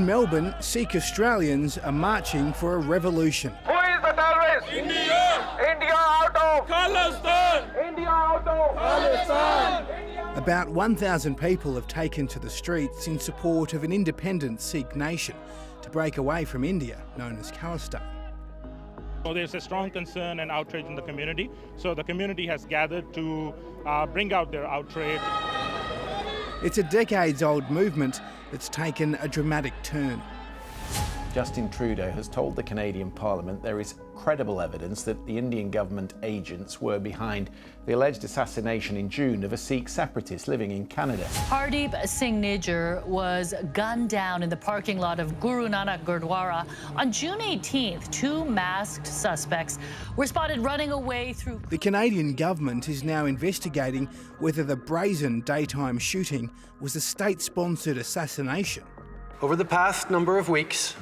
In Melbourne, Sikh Australians are marching for a revolution. Who is the terrorist? India! India out of! Khalistan! India out of! Khalistan! About 1,000 people have taken to the streets in support of an independent Sikh nation to break away from India, known as Khalistan. So there's a strong concern and outrage in the community. So the community has gathered to bring out their outrage. It's a decades-old movement that's taken a dramatic turn. Justin Trudeau has told the Canadian Parliament there is credible evidence that the Indian government agents were behind the alleged assassination in June of a Sikh separatist living in Canada. Hardeep Singh Nijjar was gunned down in the parking lot of Guru Nanak Gurdwara. On June 18th, two masked suspects were spotted running away through... The Canadian government is now investigating whether the brazen daytime shooting was a state-sponsored assassination. Over the past number of weeks,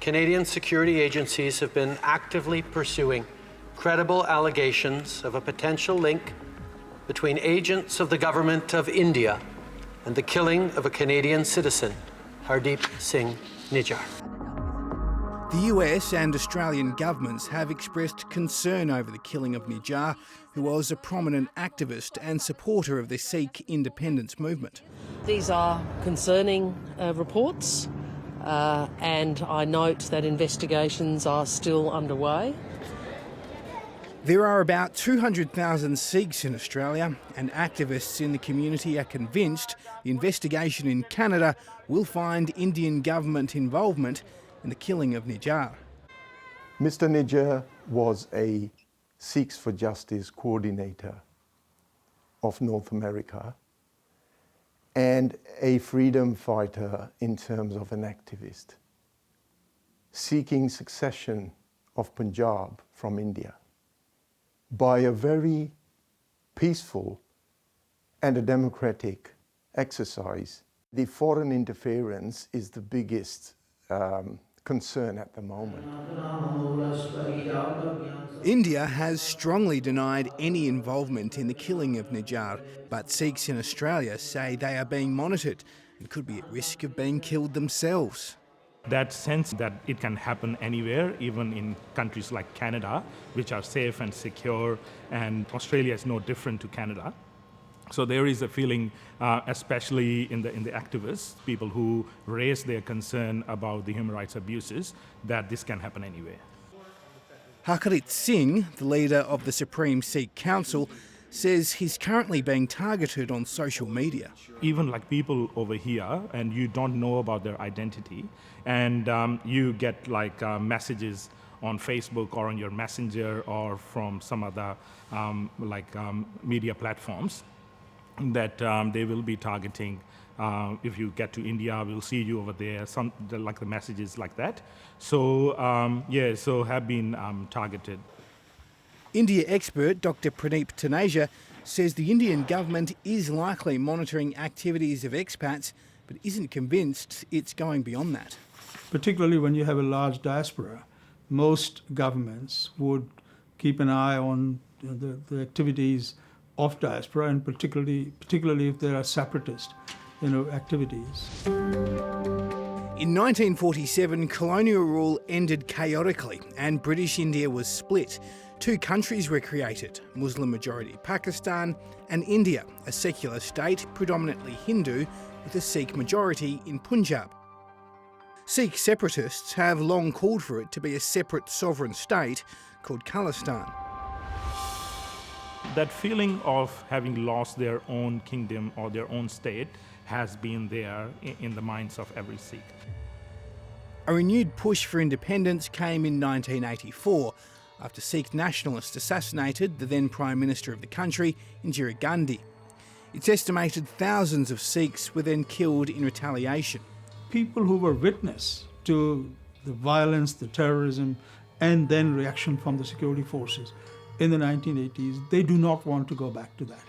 Canadian security agencies have been actively pursuing credible allegations of a potential link between agents of the government of India and the killing of a Canadian citizen, Hardeep Singh Nijjar. The US and Australian governments have expressed concern over the killing of Nijjar, who was a prominent activist and supporter of the Sikh independence movement. These are concerning reports. And I note that investigations are still underway. There are about 200,000 Sikhs in Australia, and activists in the community are convinced the investigation in Canada will find Indian government involvement in the killing of Nijjar. Mr. Nijjar was a Sikhs for Justice coordinator of North America and a freedom fighter in terms of an activist, seeking succession of Punjab from India by a very peaceful and a democratic exercise. The foreign interference is the biggest concern at the moment. India has strongly denied any involvement in the killing of Nijjar, but Sikhs in Australia say they are being monitored and could be at risk of being killed themselves. That sense that it can happen anywhere, even in countries like Canada, which are safe and secure, and Australia is no different to Canada. So there is a feeling, especially in the activists, people who raise their concern about the human rights abuses, that this can happen anywhere. Harkarit Singh, the leader of the Supreme Sikh Council, says he's currently being targeted on social media. Even like people over here, and you don't know about their identity, and you get like messages on Facebook or on your Messenger or from some other media platforms that they will be targeting. If you get to India, we'll see you over there, like the messages like that. So, so have been targeted. India expert Dr. Pradeep Taneja says the Indian government is likely monitoring activities of expats, but isn't convinced it's going beyond that. Particularly when you have a large diaspora, most governments would keep an eye on the activities of diaspora, and particularly if there are separatist activities. In 1947, colonial rule ended chaotically and British India was split. Two countries were created, Muslim-majority Pakistan and India, a secular state predominantly Hindu with a Sikh majority in Punjab. Sikh separatists have long called for it to be a separate sovereign state called Khalistan. That feeling of having lost their own kingdom or their own state has been there in the minds of every Sikh. A renewed push for independence came in 1984 after Sikh nationalists assassinated the then Prime Minister of the country, Indira Gandhi. It's estimated thousands of Sikhs were then killed in retaliation. People who were witness to the violence, the terrorism, and then reaction from the security forces in the 1980s, they do not want to go back to that.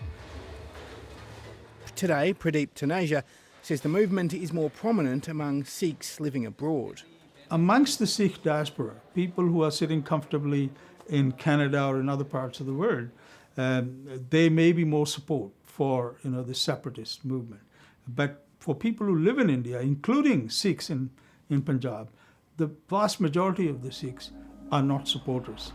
Today, Pradeep Taneja says the movement is more prominent among Sikhs living abroad. Amongst the Sikh diaspora, people who are sitting comfortably in Canada or in other parts of the world, there may be more support for the separatist movement. But for people who live in India, including Sikhs in in Punjab. The vast majority of the Sikhs are not supporters.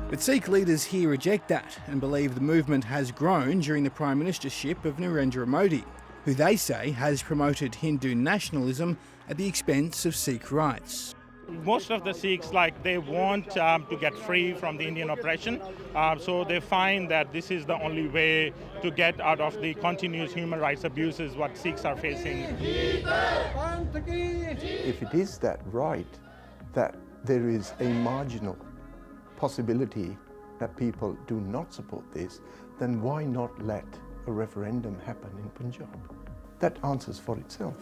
But Sikh leaders here reject that and believe the movement has grown during the Prime Ministership of Narendra Modi, who they say has promoted Hindu nationalism at the expense of Sikh rights. Most of the Sikhs, they want to get free from the Indian oppression, so they find that this is the only way to get out of the continuous human rights abuses what Sikhs are facing. If it is that right, that there is a marginal possibility that people do not support this, then why not let a referendum happen in Punjab? That answers for itself.